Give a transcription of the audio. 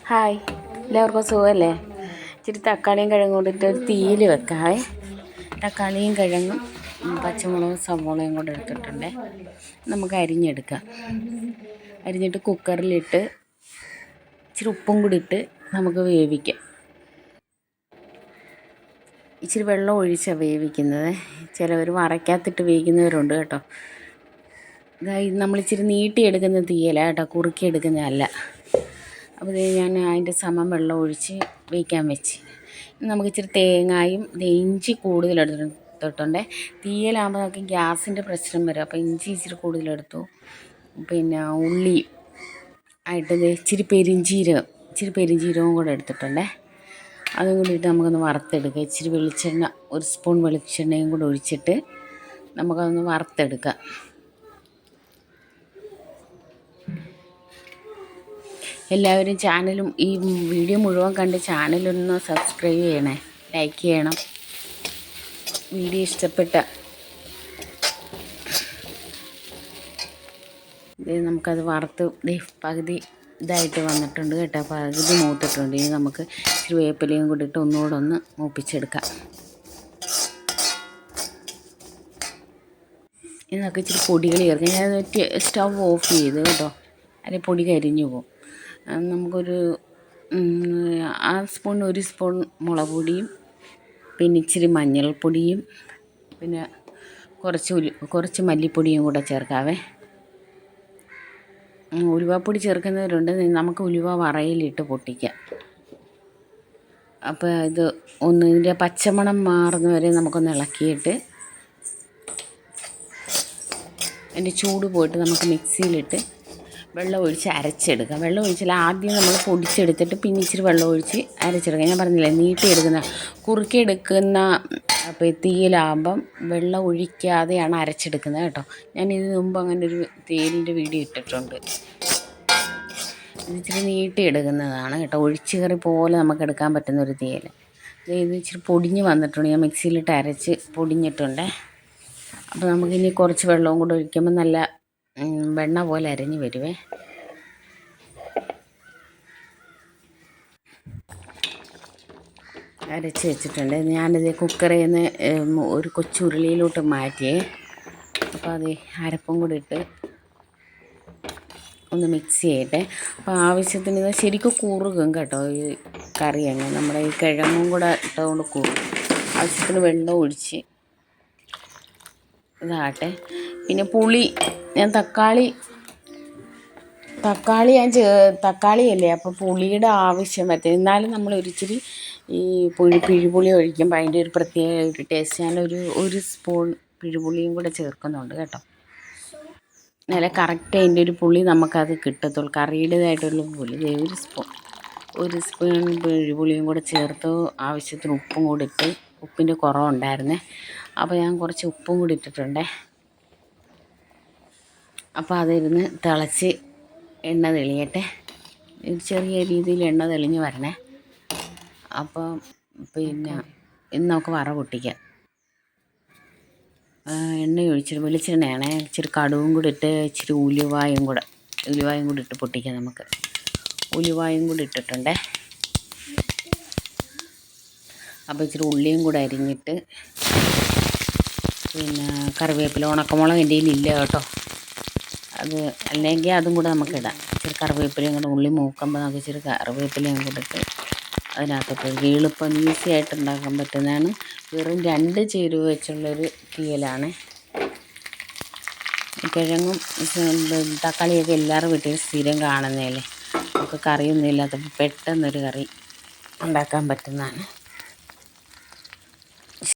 Hi, എല്ലാവർക്കും സുഖമല്ലേ? ഇച്ചിരി തക്കാളിയും കിഴങ്ങും കൊണ്ടിട്ട് ഒരു തീയിൽ വെക്കാവേ. തക്കാളിയും കിഴങ്ങും പച്ചമുളകും സവോളയും കൂടെ എടുത്തിട്ടുണ്ട്. നമുക്ക് അരിഞ്ഞെടുക്കാം. അരിഞ്ഞിട്ട് കുക്കറിലിട്ട് ഇച്ചിരി ഉപ്പും കൂടി ഇട്ട് നമുക്ക് വേവിക്കാം. ഇച്ചിരി വെള്ളം ഒഴിച്ചാണ് വേവിക്കുന്നത്. ചിലവർ വറയ്ക്കകത്തിട്ട് വേവിക്കുന്നവരുണ്ട് കേട്ടോ. നമ്മളിച്ചിരി നീട്ടിയെടുക്കുന്ന തീയല കേട്ടോ, കുറുക്കിയെടുക്കുന്നതല്ല. അപ്പോൾ ഞാൻ അതിൻ്റെ സമം വെള്ളം ഒഴിച്ച് വേവിക്കാൻ വെച്ച്. നമുക്കിച്ചിരി തേങ്ങയും ഇഞ്ചി കൂടുതലെടുത്തിട്ടുണ്ട്. തീയലാകുമ്പോൾ നമുക്ക് ഗ്യാസിൻ്റെ പ്രശ്നം വരും. അപ്പോൾ ഇഞ്ചി ഇച്ചിരി കൂടുതലെടുത്തു. പിന്നെ ഉള്ളി ആയിട്ട് ഇച്ചിരി പെരിഞ്ചീരകവും കൂടെ എടുത്തിട്ടുണ്ട്. അതും കൂടി ഇട്ട് നമുക്കൊന്ന് വറുത്തെടുക്കാം. ഇച്ചിരി വെളിച്ചെണ്ണ, ഒരു സ്പൂൺ വെളിച്ചെണ്ണയും കൂടെ ഒഴിച്ചിട്ട് നമുക്കതൊന്ന് വറുത്തെടുക്കാം. എല്ലാവരും ചാനലും ഈ വീഡിയോ മുഴുവൻ കണ്ട് ചാനലൊന്ന് സബ്സ്ക്രൈബ് ചെയ്യണേ, ലൈക്ക് ചെയ്യണം. വീഡിയോ ഇഷ്ടപ്പെട്ട നമുക്കത് വറുത്ത് പകുതി ഇതായിട്ട് വന്നിട്ടുണ്ട് കേട്ടോ, പകുതി മൂത്തിട്ടുണ്ട്. ഇനി നമുക്ക് ഇച്ചിരി വേപ്പിലയും കൂടി ഇട്ട് ഒന്നുകൂടെ ഒന്ന് മൂപ്പിച്ചെടുക്കാം. ഇനി നമുക്ക് ഇച്ചിരി പൊടികൾ ചേർക്കാം. ഞാൻ സ്റ്റൗ ഓഫ് ചെയ്ത് കേട്ടോ, അല്ലെങ്കിൽ പൊടി കരിഞ്ഞു പോകും. നമുക്കൊരു ഒരു സ്പൂൺ മുളക് പൊടിയും പിന്നെ ഇച്ചിരി മഞ്ഞൾപ്പൊടിയും പിന്നെ കുറച്ച് മല്ലിപ്പൊടിയും കൂടെ ചേർക്കാവേ. ഉലുവാപ്പൊടി ചേർക്കുന്നവരുണ്ട്, നമുക്ക് ഉലുവ വറയിലിട്ട് പൊട്ടിക്കാം. അപ്പോൾ ഇതിൻ്റെ പച്ചമണം മാറുന്ന വരെ നമുക്കൊന്ന് ഇളക്കിയിട്ട് അതിൻ്റെ ചൂട് പോയിട്ട് നമുക്ക് മിക്സിയിലിട്ട് വെള്ളം ഒഴിച്ച് അരച്ചെടുക്കാം. വെള്ളം ഒഴിച്ചാൽ ആദ്യം നമ്മൾ പൊടിച്ചെടുത്തിട്ട് പിന്നെ ഇച്ചിരി വെള്ളം ഒഴിച്ച് അരച്ചെടുക്കാം. ഞാൻ പറഞ്ഞില്ലേ, കുറുക്കിയെടുക്കുന്ന തീയിലാകുമ്പം വെള്ളം ഒഴിക്കാതെയാണ് അരച്ചെടുക്കുന്നത് കേട്ടോ. ഞാൻ ഇതിന് മുമ്പ് അങ്ങനെ ഒരു തേയിലിൻ്റെ വീഡിയോ ഇട്ടിട്ടുണ്ട്. ഇച്ചിരി നീട്ടിയെടുക്കുന്നതാണ് കേട്ടോ, ഒഴിച്ച് കറി പോലെ നമുക്ക് എടുക്കാൻ പറ്റുന്ന ഒരു തീയൽ. ഇത് ഇച്ചിരി പൊടിഞ്ഞ് വന്നിട്ടുണ്ട്. ഞാൻ മിക്സിയിലിട്ട് അരച്ച് പൊടിഞ്ഞിട്ടുണ്ട്. അപ്പോൾ നമുക്കിനി കുറച്ച് വെള്ളവും കൂടെ ഒഴിക്കുമ്പോൾ നല്ല വെണ്ണ പോലെ അരഞ്ഞ് വരുവേ. അരച്ച് വെച്ചിട്ടുണ്ട്. ഞാനിത് കുക്കറിൽ നിന്ന് ഒരു കൊച്ചുരുളിയിലോട്ട് മാറ്റിയേ. അപ്പോൾ അത് അരപ്പും കൂടി ഇട്ട് ഒന്ന് മിക്സ് ചെയ്യട്ടെ. അപ്പോൾ ആവശ്യത്തിന് ഇത് ശരിക്കും കുറുകും കേട്ടോ ഈ കറി. അങ്ങനെ നമ്മുടെ ഈ കിഴങ്ങും കൂടെ ഇട്ടുകൊണ്ട് കുറുകും. ആവശ്യത്തിന് വെള്ളം ഒഴിച്ച് ഇതാകട്ടെ. പിന്നെ പുളി, ഞാൻ തക്കാളിയല്ലേ, അപ്പോൾ പുളിയുടെ ആവശ്യം വരത്തില്ല. എന്നാലും നമ്മൾ ഒരിച്ചിരി ഈ പിഴുപുളി ഒഴിക്കുമ്പോൾ അതിൻ്റെ ഒരു പ്രത്യേക ഒരു ടേസ്റ്റ്. ഞാനൊരു സ്പൂൺ പിഴുപുളിയും കൂടെ ചേർക്കുന്നുണ്ട് കേട്ടോ. നല്ല കറക്റ്റ് അതിൻ്റെ ഒരു പുളി നമുക്കത് കിട്ടത്തുള്ളൂ, കറിയുടേതായിട്ടുള്ള പുളി. ഒരു സ്പൂൺ പിഴുപുളിയും കൂടെ ചേർത്ത് ആവശ്യത്തിന് ഉപ്പും കൂടി ഇട്ട്, ഉപ്പിൻ്റെ കുറവുണ്ടായിരുന്നേ, അപ്പോൾ ഞാൻ കുറച്ച് ഉപ്പും കൂടി ഇട്ടിട്ടുണ്ടേ. അപ്പോൾ അതിരുന്ന് തിളച്ച് എണ്ണ തെളിയട്ടെ. ചെറിയ രീതിയിൽ എണ്ണ തെളിഞ്ഞ് വരണേ. അപ്പോൾ പിന്നെ ഇന്ന് നമുക്ക് വറ പൊട്ടിക്കാം. എണ്ണ ഒഴിച്ചിട്ട് വെളിച്ചെണ്ണയാണേ, ഇച്ചിരി കടുവും കൂടി ഇട്ട് ഇച്ചിരി ഉലുവായും കൂടി ഇട്ട് പൊട്ടിക്കാം. നമുക്ക് ഉലുവായും കൂടി ഇട്ടിട്ടുണ്ടേ. അപ്പോൾ ഇച്ചിരി ഉള്ളിയും കൂടെ അരിഞ്ഞിട്ട് പിന്നെ കറിവേപ്പില, ഉണക്കമുളക് എൻ്റെ കയ്യിലില്ല കേട്ടോ, അത് അല്ലെങ്കിൽ അതും കൂടെ നമുക്ക് ഇടാം. ഇച്ചിരി കറിവേപ്പിലയും കൂടെ, ഉള്ളി മൂക്കുമ്പോൾ നമുക്ക് ഇച്ചിരി കറിവേപ്പിലയും കൂടെ ഇട്ട് അതിനകത്തോട്ട് എളുപ്പം ഈസി ആയിട്ട് ഉണ്ടാക്കാൻ പറ്റുന്നതാണ്. വെറും 2 ചേരുവ വെച്ചുള്ളൊരു തീയലാണ്. കിഴങ്ങും തക്കാളിയൊക്കെ എല്ലാവരും വീട്ടിൽ സ്ഥിരം കാണുന്നതല്ലേ. നമുക്ക് കറിയൊന്നും ഇല്ലാത്തപ്പോൾ പെട്ടെന്നൊരു കറി ഉണ്ടാക്കാൻ പറ്റുന്നതാണ്.